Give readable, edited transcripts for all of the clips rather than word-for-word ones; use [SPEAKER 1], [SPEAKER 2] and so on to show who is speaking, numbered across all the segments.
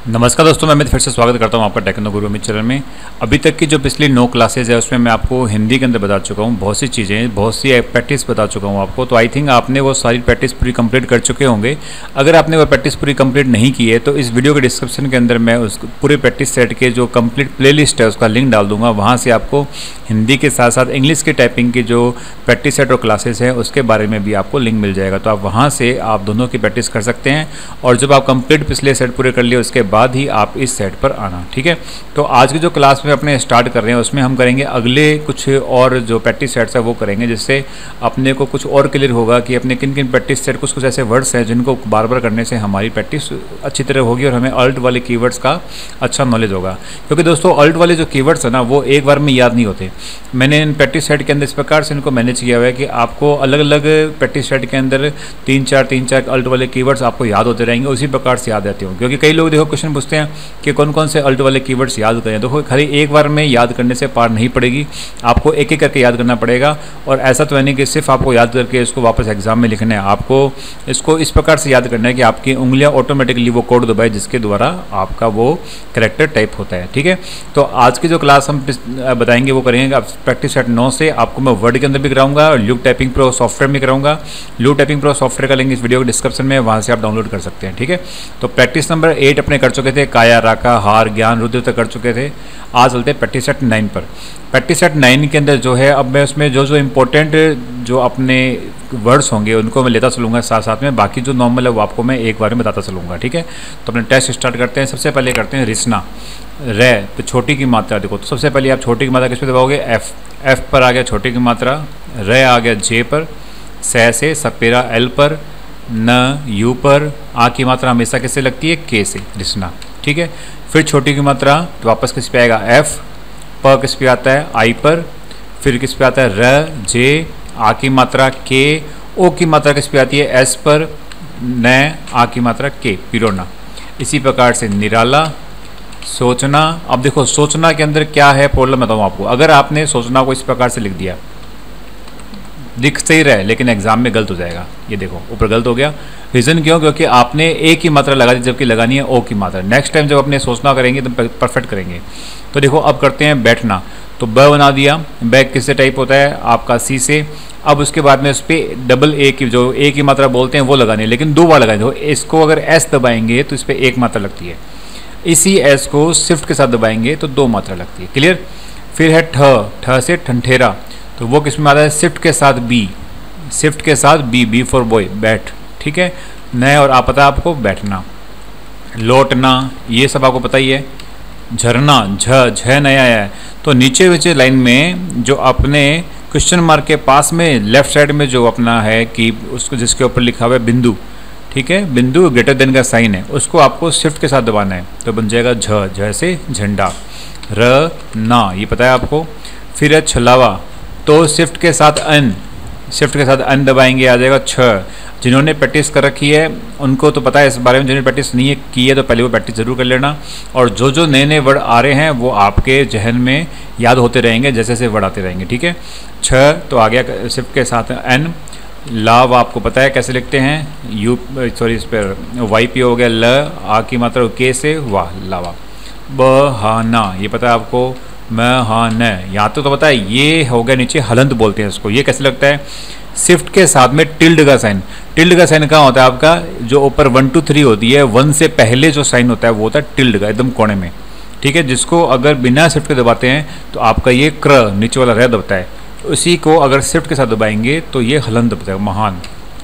[SPEAKER 1] नमस्कार दोस्तों, मैं अमित फिर से स्वागत करता हूं आपका टेक्नो गुरु अमित चैनल में। अभी तक की जो पिछली 9 क्लासेज है उसमें मैं आपको हिंदी के अंदर बता चुका हूं, बहुत सी चीज़ें, बहुत सी प्रैक्टिस बता चुका हूं आपको। तो आई थिंक आपने वो सारी प्रैक्टिस पूरी कंप्लीट कर चुके होंगे। अगर आपने वो प्रैक्टिस पूरी कंप्लीट नहीं की है तो इस वीडियो के डिस्क्रिप्शन के अंदर मैं उस पूरे प्रैक्टिस सेट के जो कंप्लीट प्लेलिस्ट है उसका लिंक डाल दूंगा। वहाँ से आपको हिंदी के साथ साथ इंग्लिश के टाइपिंग की जो प्रैक्टिस सेट और क्लासेस हैं उसके बारे में भी आपको लिंक मिल जाएगा। तो आप वहाँ से आप दोनों की प्रैक्टिस कर सकते हैं और जब आप कंप्लीट पिछले सेट पूरे कर लिए उसके बाद ही आप इस सेट पर आना। ठीक है, तो आज की जो क्लास में अपने स्टार्ट कर रहे हैं उसमें हम करेंगे अगले कुछ और जो प्रैक्टिस सेट्स है वो करेंगे, जिससे अपने को कुछ और क्लियर होगा कि अपने किन किन प्रैक्टिस सेट कुछ ऐसे वर्ड्स हैं जिनको बार बार करने से हमारी प्रैक्टिस अच्छी तरह होगी और हमें अल्ट वाले कीवर्ड्स का अच्छा नॉलेज होगा। क्योंकि दोस्तों अल्ट वाले जो कीवर्ड्स है ना वो एक बार में याद नहीं होते। मैंने इन प्रैक्टिस सेट के अंदर इस प्रकार से इनको मैनेज किया हुआ है कि आपको अलग अलग प्रैक्टिस सेट के अंदर तीन चार अल्ट वाले कीवर्ड्स आपको याद होते रहेंगे, उसी प्रकार से याद रहते हो। क्योंकि कई लोग देखो क्वेश्चन पूछते हैं कि कौन कौन से अल्ट वाले कीवर्ड्स याद करें। देखो खाली एक बार में याद करने से पार नहीं पड़ेगी, आपको एक एक करके याद करना पड़ेगा। और ऐसा तो है नहीं कि सिर्फ आपको याद करके इसको वापस एग्जाम में लिखना है, आपको इसको इस प्रकार से याद करना है कि आपकी उंगलियां ऑटोमेटिकली वो कोड दबाए जिसके द्वारा आपका वो कैरेक्टर टाइप होता है। ठीक है, तो आज की जो क्लास हम बताएंगे वो करेंगे प्रैक्टिस सेट 9 से। आपको मैं वर्ड के अंदर भी कराऊंगा और ल्यूक टाइपिंग प्रो सॉफ्टवेयर में कराऊंगा। ल्यूक टाइपिंग प्रो सॉफ्टवेयर का लिंक इस वीडियो के डिस्क्रिप्शन में, वहाँ से आप डाउनलोड कर सकते हैं। ठीक है, तो प्रैक्टिस नंबर 8 अपने कर चुके थे, काया राका हार ज्ञान रुद्र तक कर चुके थे। आज चलते हैं प्रैक्टिस सेट 9 पर। प्रैक्टिस सेट 9 के अंदर जो है अब मैं उसमें जो जो इम्पोर्टेंट जो अपने वर्ड्स होंगे उनको मैं लेता चलूँगा साथ साथ में, बाकी जो नॉर्मल है वो आपको मैं एक बार में बताता चलूँगा। ठीक है, तो अपने टेस्ट स्टार्ट करते हैं। सबसे पहले करते हैं रिसना रे, तो छोटी की मात्रा देखो। तो सबसे पहले आप छोटी की मात्रा किस पे दबाओगे? एफ। एफ पर आ गया छोटी की मात्रा, रे आ गया जे पर, से सपेरा एल पर, न यू पर, आ की मात्रा हमेशा किससे लगती है? के से, रिसना। ठीक है, फिर छोटी की मात्रा तो वापस किस पे आएगा? एफ। प किस पे आता है? आई पर। फिर किस पे आता है? र जे। आ की मात्रा के। ओ की मात्रा किस पे आती है? एस पर। न आ की मात्रा के, पिरोना। इसी प्रकार से निराला, सोचना। अब देखो सोचना के अंदर क्या है प्रॉब्लम बताऊँ आपको। अगर आपने सोचना को इस प्रकार से लिख दिया, दिख सही रहे लेकिन एग्जाम में गलत हो जाएगा। ये देखो ऊपर गलत हो गया। रीज़न क्यों? क्योंकि आपने ए की मात्रा लगा दी जबकि लगानी है ओ की मात्रा। नेक्स्ट टाइम जब अपने सोचना करेंगे तो परफेक्ट करेंगे। तो देखो अब करते हैं बैठना, तो ब बना दिया। बैग किससे टाइप होता है? आपका सी से। अब उसके बाद में उस पर डबल ए की जो ए की मात्रा बोलते हैं वो लगानी है, लेकिन 2 बार लगाएंगे। तो इसको अगर एस दबाएंगे तो इस पर 1 मात्रा लगती है, इसी एस को शिफ्ट के साथ दबाएंगे तो 2 मात्रा लगती है। क्लियर? फिर है ठ से ठंठेरा, तो वो किस में आता है? शिफ्ट के साथ बी, शिफ्ट के साथ बी, बी फॉर बॉय, बैठ। ठीक है, नए और आप पता है आपको बैठना। लौटना ये सब आपको पता ही है। झरना झ नया है, तो नीचे लाइन में जो अपने क्वेश्चन मार्क के पास में लेफ्ट साइड में जो अपना है कि उसको जिसके ऊपर लिखा हुआ है बिंदु, ठीक है, बिंदु ग्रेटर देन का साइन है, उसको आपको शिफ्ट के साथ दबाना है तो बन जाएगा झ से झंडा। र ना ये पता है आपको। फिर है छलावा, तो शिफ्ट के साथ अन, शिफ्ट के साथ अन दबाएंगे आ जाएगा छ। जिन्होंने प्रैक्टिस कर रखी है उनको तो पता है इस बारे में, जिन्होंने प्रैक्टिस नहीं की है तो पहले वो प्रैक्टिस जरूर कर लेना। और जो जो नए नए वर्ड आ रहे हैं वो आपके जहन में याद होते रहेंगे जैसे जैसे वर्ड आते रहेंगे। ठीक है, छ तो आ गया शिफ्ट के साथ एन। लाव आपको पता है कैसे लिखते हैं? यू सॉरी इस पर वाई पी हो गया। ल आ की मात्रा के से वाह, लावा। ब हा ना ये पता है आपको। म हा न यहाँ तो पता है। ये हो गया नीचे हलंत बोलते हैं इसको। ये कैसे लगता है? शिफ्ट के साथ में टिल्ड का साइन। टिल्ड का साइन कहाँ होता है आपका? जो ऊपर 1 2 3 होती है, 1 से पहले जो साइन होता है वो होता है टिल्ड का, एकदम कोने में। ठीक है, जिसको अगर बिना शिफ्ट के दबाते हैं तो आपका ये क्र नीचे वाला रे दबता है, उसी को अगर शिफ्ट के साथ दबाएंगे तो ये हलंत दबता है, महान।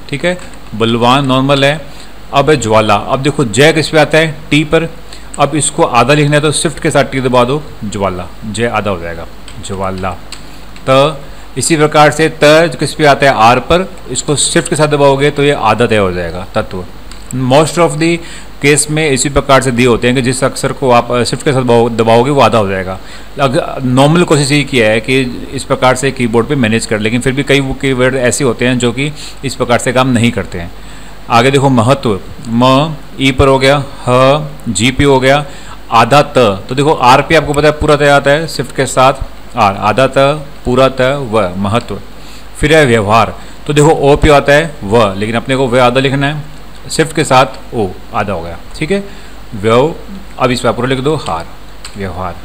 [SPEAKER 1] ठीक है, बलवान नॉर्मल है। अब है ज्वाला। अब देखो जय किस पे आता है? टी पर। अब इसको आधा लिखना है तो शिफ्ट के साथ टी दबा दो, ज्वाला, जय आधा हो जाएगा, ज्वाला। त इसी प्रकार से त किस पे आता है? आर पर, इसको शिफ्ट के साथ दबाओगे तो ये आधा तय हो जाएगा, तत्व। मोस्ट ऑफ दी केस में इसी प्रकार से दिए होते हैं कि जिस अक्षर को आप शिफ्ट के साथ दबाओगे वो आधा हो जाएगा। अगर नॉर्मल कोशिश यही किया है कि इस प्रकार से कीबोर्ड पे मैनेज कर, लेकिन फिर भी कई कीवर्ड ऐसे होते हैं जो कि इस प्रकार से काम नहीं करते हैं। आगे देखो महत्व, म ई पर हो गया, ह जी पी हो गया, आधा त। तो देखो आर पे आपको पता है पूरा त आता है, शिफ्ट के साथ आर, आधा त पूरा त व, महत्व। फिर है व्यवहार, तो देखो ओ पे आता है व, लेकिन अपने को व आधा लिखना है, शिफ्ट के साथ ओ आधा हो गया। ठीक है, व्यव अब इस पर पूरा लिख दो हार, व्यवहार।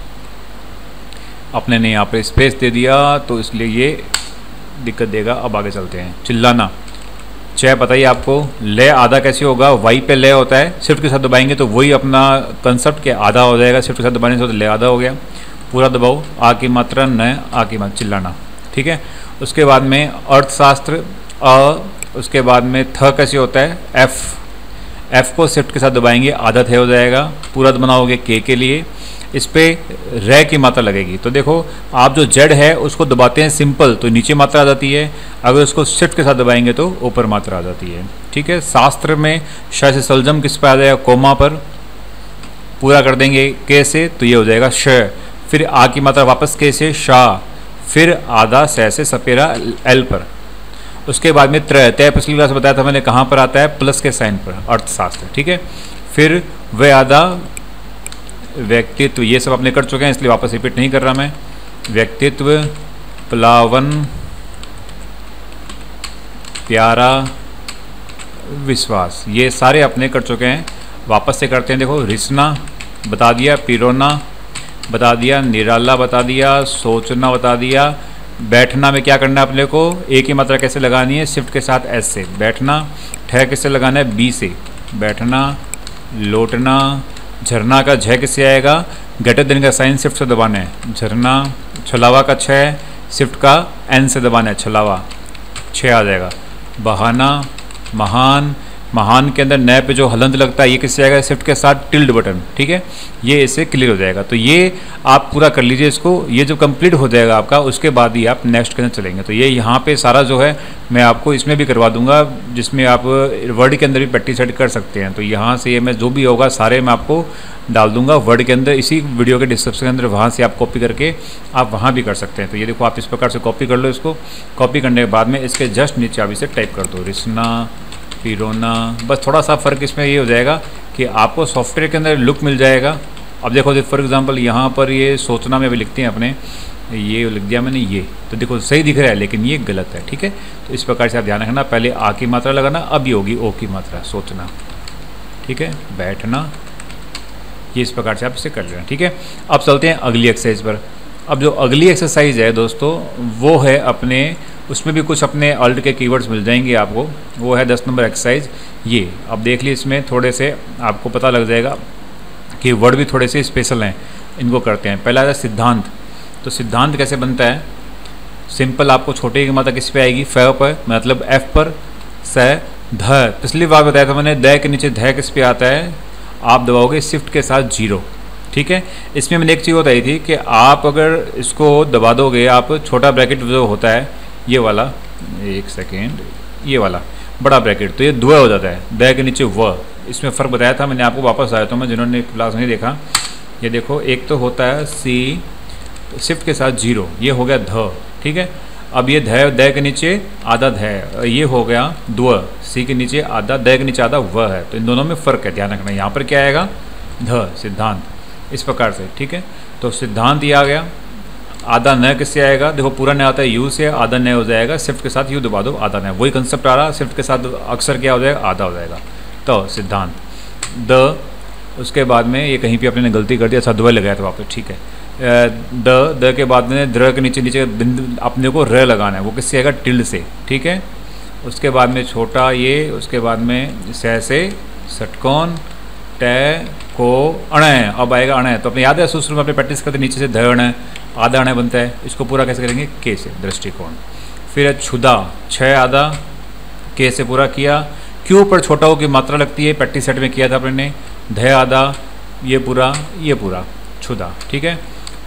[SPEAKER 1] अपने ने यहाँ पर स्पेस दे दिया तो इसलिए ये दिक्कत देगा। अब आगे चलते हैं। चिल्लाना, च बताइए आपको लय आधा कैसे होगा? वाई पे लय होता है, शिफ्ट के साथ दबाएंगे तो वही अपना कंसेप्ट के आधा हो जाएगा, शिफ्ट के साथ दबाने से तो लय आधा हो गया। पूरा दबाओ, आ की मात्रा न, आ की मात्रा, चिल्लाना, ठीक है। उसके बाद में अर्थशास्त्र अ, उसके बाद में थ कैसे होता है? एफ को शिफ्ट के साथ दबाएंगे आधा थ हो जाएगा। पूरा बनाओगे के लिए, इस पे रे की मात्रा लगेगी। तो देखो आप जो जेड है उसको दबाते हैं सिंपल तो नीचे मात्रा आ जाती है, अगर उसको शिफ्ट के साथ दबाएंगे तो ऊपर मात्रा आ जाती है, ठीक है। शास्त्र में श से सलजम किस पर आ जाएगा? कोमा पर। पूरा कर देंगे के से तो ये हो जाएगा श। फिर आ की मात्रा वापस के से शाह, फिर आधा से सपेरा एल पर। उसके बाद में त्रय, तय पिछली क्लास बताया था मैंने कहाँ पर आता है? प्लस के साइन पर, अर्थशास्त्र, ठीक है। फिर वे आधा व्यक्तित्व, ये सब अपने कर चुके हैं इसलिए वापस रिपीट नहीं कर रहा मैं। व्यक्तित्व, प्लावन, प्यारा, विश्वास, ये सारे अपने कर चुके हैं। वापस से करते हैं। देखो रिसना बता दिया, पिरोना बता दिया, निराला बता दिया, सोचना बता दिया। बैठना में क्या करना है अपने को? ए की मात्रा कैसे लगानी है? शिफ्ट के साथ एस से। बैठना, ठह किससे लगाना है? बी से। बैठना, लौटना, झरना का झ किससे आएगा? ग्रेटर देन का साइन शिफ्ट से दबाना है, झरना। छलावा का छ शिफ्ट का एन से दबाना है, छलावा, छ आ जाएगा। बहाना, महान, महान के अंदर नए पे जो हलंत लगता है ये किससे आएगा? शिफ्ट के साथ टिल्ड बटन, ठीक है। ये इससे क्लियर हो जाएगा। तो ये आप पूरा कर लीजिए इसको। ये जो कंप्लीट हो जाएगा आपका उसके बाद ही आप नेक्स्ट के अंदर चलेंगे। तो ये यहाँ पे सारा जो है मैं आपको इसमें भी करवा दूंगा, जिसमें आप वर्ड के अंदर भी प्रैक्टिस सेट कर सकते हैं। तो यहाँ से ये मैं जो भी होगा सारे मैं आपको डाल दूंगा वर्ड के अंदर, इसी वीडियो के डिस्क्रिप्शन के अंदर, वहाँ से आप कॉपी करके आप वहाँ भी कर सकते हैं। तो ये देखो आप इस प्रकार से कॉपी कर लो इसको। कॉपी करने के बाद में इसके जस्ट नीचे आप इसे टाइप कर दो, रिसना, पिरोना। बस थोड़ा सा फ़र्क इसमें ये हो जाएगा कि आपको सॉफ्टवेयर के अंदर लुक मिल जाएगा। अब देखो फॉर एग्जांपल यहाँ पर ये सोचना में भी लिखते हैं अपने, ये लिख दिया मैंने ये, तो देखो सही दिख रहा है लेकिन ये गलत है, ठीक है। तो इस प्रकार से आप ध्यान रखना, पहले आ की मात्रा लगाना, अब ये होगी ओ की मात्रा, सोचना, ठीक है। बैठना, ये इस प्रकार से आप इसे कर लेना, ठीक है। अब चलते हैं अगली एक्सरसाइज पर। अब जो अगली एक्सरसाइज है दोस्तों वो है अपने, उसमें भी कुछ अपने अल्ट के कीवर्ड्स मिल जाएंगे आपको। वो है 10 नंबर एक्सरसाइज। ये अब देख लीजिए, इसमें थोड़े से आपको पता लग जाएगा कि वर्ड भी थोड़े से स्पेशल हैं। इनको करते हैं। पहला है सिद्धांत। तो सिद्धांत कैसे बनता है? सिंपल, आपको छोटे की मात्रा किस पे आएगी? फ पर, मतलब एफ पर। स ध, पिछली बार बताया था मैंने, द के नीचे ध किस पे आता है? आप दबाओगे शिफ्ट के साथ 0, ठीक है। इसमें मैंने एक चीज़ बताई थी कि आप अगर इसको दबा दोगे, आप छोटा ब्रैकेट जो होता है ये वाला, एक सेकेंड, ये वाला बड़ा ब्रैकेट, तो ये द्व हो जाता है, द के नीचे व। इसमें फ़र्क बताया था मैंने आपको, वापस आया तो मैं जिन्होंने क्लास नहीं देखा, ये देखो एक तो होता है सी शिफ्ट के साथ 0, ये हो गया ध, ठीक है। अब ये द के नीचे आधा ध, ये हो गया द्व, सी के नीचे आधा, द के नीचे आधा व है। तो इन दोनों में फ़र्क है, ध्यान रखना। यहाँ पर क्या आएगा? ध, सिद्धांत, इस प्रकार से, ठीक है। तो सिद्धांत ये आ गया। आधा न किससे आएगा? देखो पूरा न आता है यू से, आधा न हो जाएगा, शिफ्ट के साथ यू दबा दो, आधा न, वही कंसेप्ट आ रहा। शिफ्ट के साथ अक्सर क्या हो जाएगा? आधा हो जाएगा। तो सिद्धांत। द, उसके बाद में ये कहीं पे अपने ने गलती कर दिया, अच्छा द्व लगाया था वहाँ पे, ठीक है। द के बाद में द्र के नीचे बिंदु अपने को र लगाना है, वो किससे आएगा? टिल्ड से, ठीक है। उसके बाद में छोटा ये, उसके बाद में से षटकोण, ट को अण, अब आएगा अण। तो अपने याद है शुरू में अपने प्रैक्टिस करते, नीचे से ध अण, आधा अण बनता है। इसको पूरा कैसे करेंगे? के से, दृष्टिकोण। फिर छुदा, छ आधा, के से पूरा किया। क्यों पर छोटा हो की मात्रा लगती है, प्रैक्टिस सेट में किया था अपने ने। ध आधा, ये पूरा छुदा, ठीक है।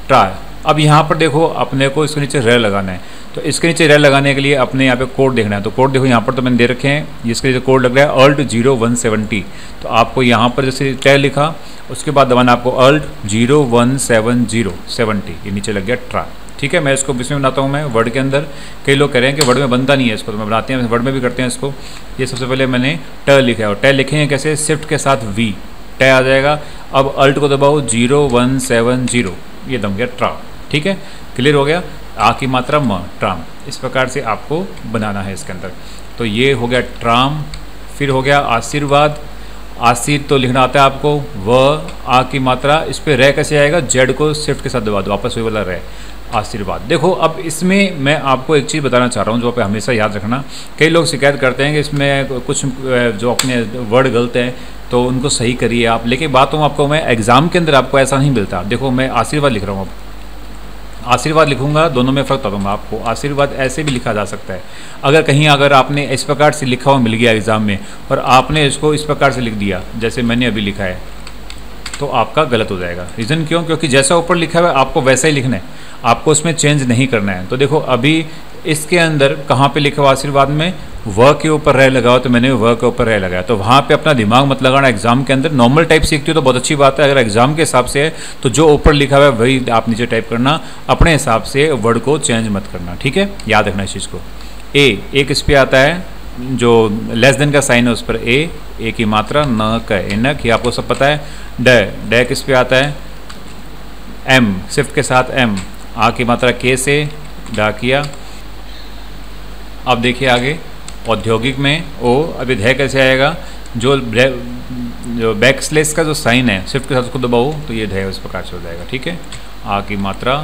[SPEAKER 1] ट्राई। अब यहाँ पर देखो अपने को इसके नीचे र लगाना है, तो इसके नीचे र लगाने के लिए अपने यहाँ पे कोड देखना है। तो कोड देखो यहाँ पर तो मैंने दे रखे हैं, इसके नीचे कोड लग रहा है अल्ट 0170। तो आपको यहाँ पर जैसे ट लिखा, उसके बाद दबाना आपको अल्ट 0170, ये नीचे लग गया ट्रा, ठीक है। मैं इसको इसमें बनाता हूँ मैं वर्ड के अंदर। कई लोग कह रहे हैं कि वर्ड में बनता नहीं है इसको, तो मैं बनाते हैं, वर्ड में भी करते हैं इसको। ये सबसे पहले मैंने ट लिखा है, और ट लिखेंगे कैसे? शिफ्ट के साथ वी, ट आ जाएगा। अब अल्ट को दबाओ 0170, ये दम गया ट्रा, ठीक है। क्लियर हो गया? आ की मात्रा म, ट्राम। इस प्रकार से आपको बनाना है इसके अंदर। तो ये हो गया ट्राम। फिर हो गया आशीर्वाद, आसिर तो लिखना आता है आपको, व आ की मात्रा, इस पर रह कैसे आएगा, जेड को शिफ्ट के साथ दबा दो, वापस वही वाला रह, आशीर्वाद। देखो अब इसमें मैं आपको एक चीज़ बताना चाह रहा हूँ जो आप हमेशा याद रखना। कई लोग शिकायत करते हैं कि इसमें कुछ जो अपने वर्ड गलत हैं तो उनको सही करिए आप, लेकिन बात हूँ आपको, मैं एग्ज़ाम के अंदर आपको ऐसा नहीं मिलता। देखो मैं आशीर्वाद लिख रहा हूँ, अब आशीर्वाद लिखूंगा, दोनों में फ़र्क बताऊंगा आपको। आशीर्वाद ऐसे भी लिखा जा सकता है, अगर कहीं अगर आपने इस प्रकार से लिखा हुआ मिल गया एग्ज़ाम में और आपने इसको इस प्रकार से लिख दिया जैसे मैंने अभी लिखा है, तो आपका गलत हो जाएगा। रीज़न क्यों? क्योंकि जैसा ऊपर लिखा हुआ है आपको वैसा ही लिखना है, आपको उसमें चेंज नहीं करना है। तो देखो अभी इसके अंदर कहाँ पे लिखा हुआ आशीर्वाद में, व के ऊपर रह लगाओ, तो मैंने व के ऊपर रह लगाया, तो वहाँ पे अपना दिमाग मत लगाना। एग्जाम के अंदर नॉर्मल टाइप सीखते हो तो बहुत अच्छी बात है, अगर एग्जाम के हिसाब से है तो जो ऊपर लिखा हुआ है वही आप नीचे टाइप करना, अपने हिसाब से वर्ड को चेंज मत करना, ठीक है, याद रखना इस चीज़ को। ए किस पे आता है, जो लेस देन का साइन है उस पर ए की मात्रा, न का इनक, ये आपको सब पता है। ड किस पे आता है, एम शिफ्ट के साथ एम, आ की मात्रा के से, डा किया। अब देखिए आगे औद्योगिक में ओ, अभी ध कैसे आएगा, जो बैक स्लेस का जो साइन है शिफ्ट के साथ उसको दबाओ तो ये ध इस प्रकार से हो जाएगा, ठीक है। आ की मात्रा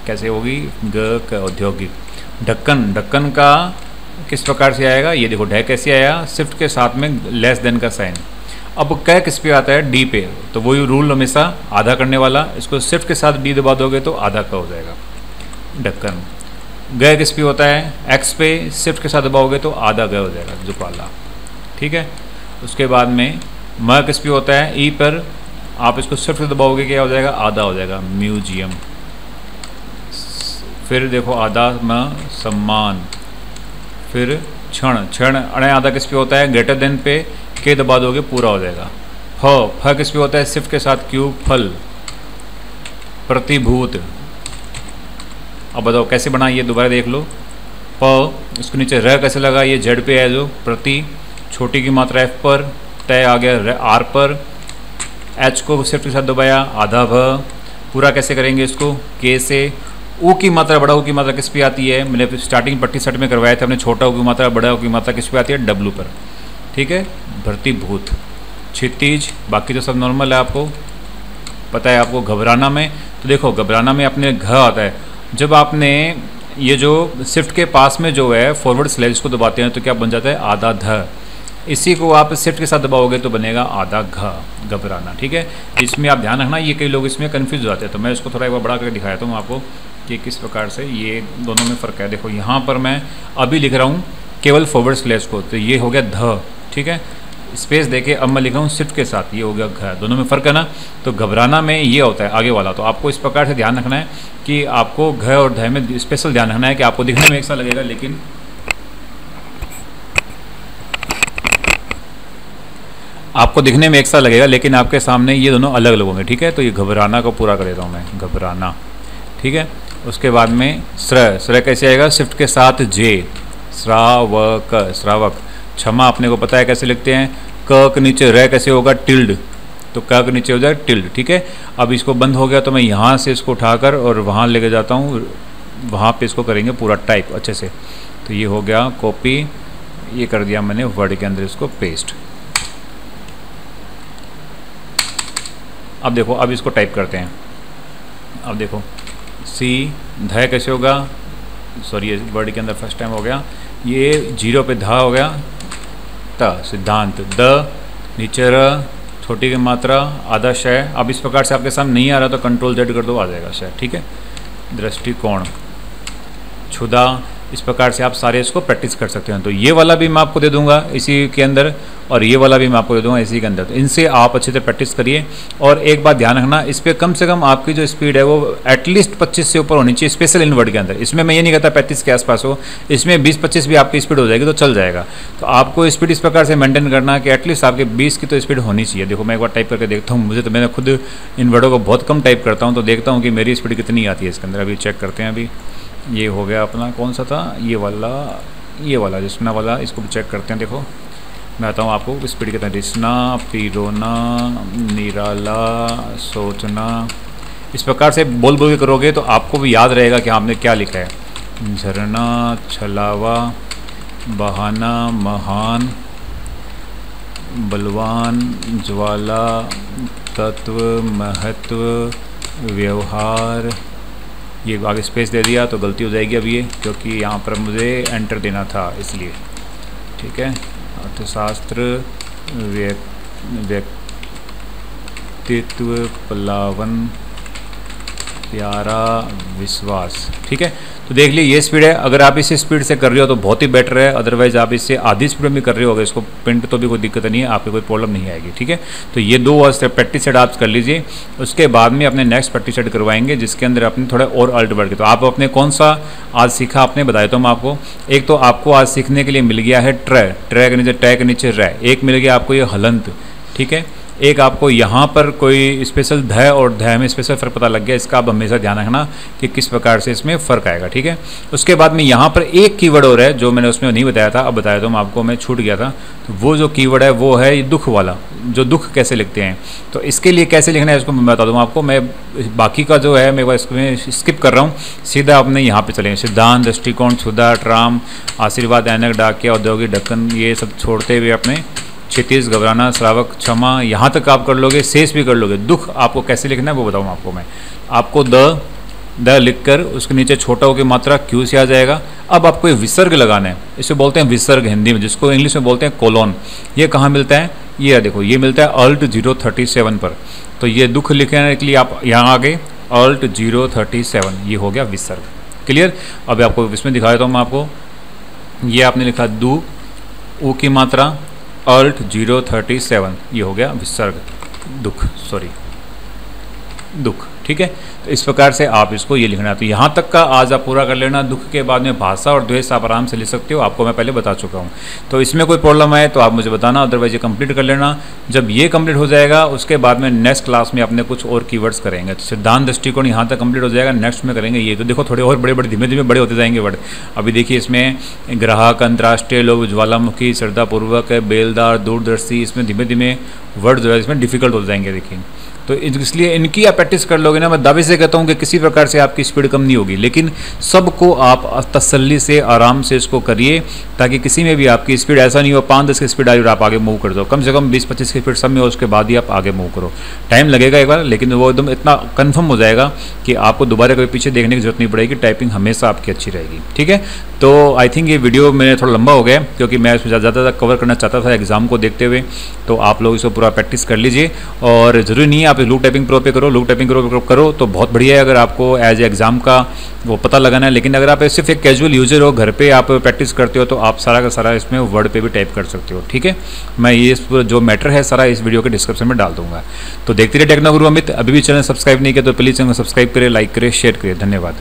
[SPEAKER 1] कैसे होगी, ग का औद्योगिक। ढक्कन का किस प्रकार से आएगा, ये देखो ढ कैसे आया, शिफ्ट के साथ में लेस देन का साइन। अब क किस पे आता है, डी पे, तो वही रूल हमेशा आधा करने वाला, इसको शिफ्ट के साथ डी दबा दोगे तो आधा का हो जाएगा ढक्कन। ग किस पे होता है, एक्स पे, शिफ्ट के साथ दबाओगे तो आधा ग हो जाएगा जुपाला, ठीक है। उसके बाद में म किस पे होता है, ई पर, आप इसको शिफ्ट से दबाओगे क्या हो जाएगा, आधा हो जाएगा म्यूजियम। फिर देखो आधा म सम्मान। फिर क्षण अणे आधा किस पे होता है, ग्रेटर देन पे के दबा दोगे पूरा हो जाएगा। फ किस पे होता है, शिफ्ट के साथ क्यू, फल। प्रतिभूत, अब बताओ कैसे बना, ये दोबारा देख लो। प इसके नीचे र कैसे लगा, ये जेड पे है जो प्रति, छोटी की मात्रा एफ पर, तय आ गया आर पर, एच को शिफ्ट के साथ दबाया आधा भ, पूरा कैसे करेंगे इसको, के से। ऊ की मात्रा, बड़ा ऊ की मात्रा किस पे आती है, मैंने स्टार्टिंग पट्टी सेट में करवाया था हमने, छोटा ऊ की मात्रा बड़ा ऊ की मात्रा किस पे आती है, डब्लू पर, ठीक है। भर्तीभूत। क्षितिज, बाकी तो सब नॉर्मल है, आपको पता है। आपको घबराना में, तो देखो घबराना में अपने घ आता है, जब आपने ये जो शिफ्ट के पास में जो है फॉरवर्ड स्लैश को दबाते हैं तो क्या बन जाता है, आधा ध। इसी को आप शिफ्ट के साथ दबाओगे तो बनेगा आधा घ, घबराना, ठीक है। इसमें आप ध्यान रखना, ये कई लोग इसमें कन्फ्यूज हो जाते हैं, तो मैं इसको थोड़ा एक बार बड़ा करके दिखाया था आपको कि किस प्रकार से ये दोनों में फ़र्क है। देखो यहाँ पर मैं अभी लिख रहा हूँ केवल फॉरवर्ड स्लैश को, तो ये हो गया ध, ठीक है। स्पेस देके अब मैं लिख रहा हूँ शिफ्ट के साथ, ये हो गया घ, दोनों में फ़र्क है ना। तो घबराना में ये होता है आगे वाला, तो आपको इस प्रकार से ध्यान रखना है कि आपको घ और ध में स्पेशल ध्यान रखना है कि आपको दिखने में एक सा लगेगा लेकिन आपके सामने ये दोनों अलग अलग होंगे, ठीक है। तो ये घबराना को पूरा कर देता हूँ मैं, घबराना, ठीक है। उसके बाद में स्र कैसे आएगा, शिफ्ट के साथ जे, श्रावक, श्रावक। क्षमा अपने को पता है कैसे लिखते हैं, क के नीचे र कैसे होगा, टिल्ड, तो क के नीचे हो जाएगा टिल्ड, ठीक है। अब इसको बंद हो गया तो मैं यहाँ से इसको उठाकर और वहाँ लेके जाता हूँ, वहाँ पे इसको करेंगे पूरा टाइप अच्छे से। तो ये हो गया कॉपी, ये कर दिया मैंने वर्ड के अंदर इसको पेस्ट। अब देखो, अब इसको टाइप करते हैं। अब देखो सी, ध कैसे होगा, सॉरी ये वर्ड के अंदर फर्स्ट टाइम हो गया, ये जीरो पे धा हो गया, त, सिद्धांत। द, नीचे र, छोटी की मात्रा, आधा शय। अब इस प्रकार से आपके सामने नहीं आ रहा तो कंट्रोल जेड कर दो, आ जाएगा शय, ठीक है। दृष्टिकोण, क्षुधा, इस प्रकार से आप सारे इसको प्रैक्टिस कर सकते हैं। तो ये वाला भी मैं आपको दे दूंगा इसी के अंदर, और ये वाला भी मैं आपको दे दूंगा इसी के अंदर। तो इनसे आप अच्छे से प्रैक्टिस करिए। और एक बात ध्यान रखना, इस पर कम से कम आपकी जो स्पीड है वो एटलीस्ट 25 से ऊपर होनी चाहिए, स्पेशल इन वर्ड के अंदर। इसमें मैं ये नहीं कहता 35 के आसपास हो, इसमें 20-25 भी आपकी स्पीड हो जाएगी तो चल जाएगा। तो आपको स्पीड इस प्रकार से मेंटेन करना कि एटलीस्ट आपके 20 की तो स्पीड होनी चाहिए। देखो मैं एक बार टाइप करके देखता हूँ, मुझे तो मैंने खुद इन वर्डों को बहुत कम टाइप करता हूँ, तो देखता हूँ कि मेरी स्पीड कितनी आती है इसके अंदर। अभी चेक करते हैं। अभी ये हो गया अपना, कौन सा था, ये वाला रिश्ना वाला, इसको भी चेक करते हैं। देखो मैं बताऊँ आपको स्पीड कितना, रिश्ना, पिरोना, निराला, सोचना, इस प्रकार से बोल के करोगे तो आपको भी याद रहेगा कि आपने क्या लिखा है। झरना, छलावा, बहाना, महान, बलवान, ज्वाला, तत्व, महत्व, व्यवहार, ये आगे स्पेस दे दिया तो गलती हो जाएगी अब ये, क्योंकि यहाँ पर मुझे एंटर देना था इसलिए। ठीक है, अर्थशास्त्र, व्यक्तित्व, प्लावन, प्यारा, विश्वास। ठीक है, तो देख लीजिए ये स्पीड है। अगर आप इस स्पीड से कर रहे हो तो बहुत ही बेटर है, अदरवाइज आप इससे आधी स्पीड में कर रहे होगे इसको प्रिंट तो भी कोई दिक्कत नहीं है, आपको कोई प्रॉब्लम नहीं आएगी। ठीक है, तो ये 2 प्रैक्टिस सेट आप कर लीजिए, उसके बाद में अपने नेक्स्ट प्रैक्टिस सेट करवाएंगे जिसके अंदर अपने थोड़ा और अल्ट बढ़ के। तो आप अपने कौन सा आज सीखा आपने बताया तो मैं आपको, एक तो आपको आज सीखने के लिए मिल गया है ट्रे के नीचे टै के नीचे रै, एक मिल गया आपको ये हलंत। ठीक है, एक आपको यहाँ पर कोई स्पेशल ध और ध में स्पेशल फ़र्क पता लग गया, इसका आप हमेशा ध्यान रखना कि किस प्रकार से इसमें फ़र्क आएगा। ठीक है, उसके बाद में यहाँ पर एक कीवर्ड और है जो मैंने उसमें नहीं बताया था, अब बताया तो मैं आपको, मैं छूट गया था। तो वो जो कीवर्ड है वो है दुख वाला, जो दुख कैसे लिखते हैं। तो इसके लिए कैसे लिखना है इसको मैं बता दूँ आपको। मैं बाकी का जो है मैं इसमें स्किप कर रहा हूँ, सीधा अपने यहाँ पर चलेंगे। सिद्धांत, दृष्टिकोण, क्षुधा, ट्राम, आशीर्वाद, ऐनक, डाकिया, औद्योगिक, ढक्कन, ये सब छोड़ते हुए अपने क्षितिज, घबराना, श्रावक, क्षमा, यहाँ तक आप कर लोगे, शेष भी कर लोगे। दुख आपको कैसे लिखना है वो बताऊँ आपको मैं। आपको द लिखकर उसके नीचे छोटा होकर मात्रा क्यू से आ जाएगा। अब आपको ये विसर्ग लगाना है, इसे बोलते हैं विसर्ग हिंदी में, जिसको इंग्लिश में बोलते हैं कोलोन। ये कहाँ मिलता है, ये देखो ये मिलता है अल्ट 037 पर। तो ये दुख लिखने के लिए आप यहाँ आगे अल्ट 037, ये हो गया विसर्ग। क्लियर, अब आपको इसमें दिखा देता हूँ मैं आपको। ये आपने लिखा दु, ऊ की मात्रा अल्ट 037, ये हो गया विसर्ग, दुख, सॉरी दुख। ठीक है, तो इस प्रकार से आप इसको ये लिखना है। तो यहाँ तक का आज आप पूरा कर लेना। दुख के बाद में भाषा और द्वेष आप आराम से लिख सकते हो, आपको मैं पहले बता चुका हूँ। तो इसमें कोई प्रॉब्लम आए तो आप मुझे बताना, अदरवाइज ये कंप्लीट कर लेना। जब ये कंप्लीट हो जाएगा उसके बाद में नेक्स्ट क्लास में अपने कुछ और कीवर्ड्स करेंगे। तो सिद्धांत, दृष्टिकोण यहाँ तक कंप्लीट हो जाएगा, नेक्स्ट में करेंगे ये। तो देखो थोड़े और बड़े बड़े धीमे धीमे बड़े होते जाएंगे वर्ड। अभी देखिए इसमें ग्राहक, अंतर्राष्ट्रीय, लोग, ज्वालामुखी, श्रद्धापूर्वक, बेलदार, दूरदर्शी, इसमें धीमे धीमे वर्ड जो है इसमें डिफिकल्ट हो जाएंगे। देखिए तो इसलिए इनकी आप प्रैक्टिस कर लोगे ना, मैं दावे से कहता हूँ कि किसी प्रकार से आपकी स्पीड कम नहीं होगी, लेकिन सबको आप तसल्ली से आराम से इसको करिए, ताकि किसी में भी आपकी स्पीड ऐसा नहीं हो 5-10 की स्पीड आई और आप आगे मूव कर दो। कम से कम 20-25 की स्पीड सब में हो, उसके बाद ही आप आगे मूव करो। टाइम लगेगा एक बार, लेकिन वो एकदम इतना कन्फर्म हो जाएगा कि आपको दोबारा कभी पीछे देखने की जरूरत नहीं पड़ेगी, टाइपिंग हमेशा आपकी अच्छी रहेगी। ठीक है, तो आई थिंक ये वीडियो मेरे थोड़ा लंबा हो गया, क्योंकि मैं इसमें ज़्यादा कवर करना चाहता था एग्जाम को देखते हुए। तो आप लोग इसको पूरा प्रैक्टिस कर लीजिए, और ज़रूरी नहीं है आप लूक टाइपिंग प्रो पे करो, लूक टाइपिंग करो तो बहुत बढ़िया है अगर आपको एज एग्जाम का वो पता लगाना है। लेकिन अगर आप सिर्फ एक कैजुअल यूजर हो, घर पे आप प्रैक्टिस करते हो, तो आप सारा का सारा इसमें वर्ड पे भी टाइप कर सकते हो। ठीक है, मैं ये जो मैटर है सारा इस वीडियो के डिस्क्रिप्शन में डाल दूंगा। तो देखते रहिए टेक्नो गुरु अमित। अभी भी चैनल सब्सक्राइब नहीं किया तो प्लीज़ चैनल सब्सक्राइब करें, लाइक करें, शेयर करें। धन्यवाद।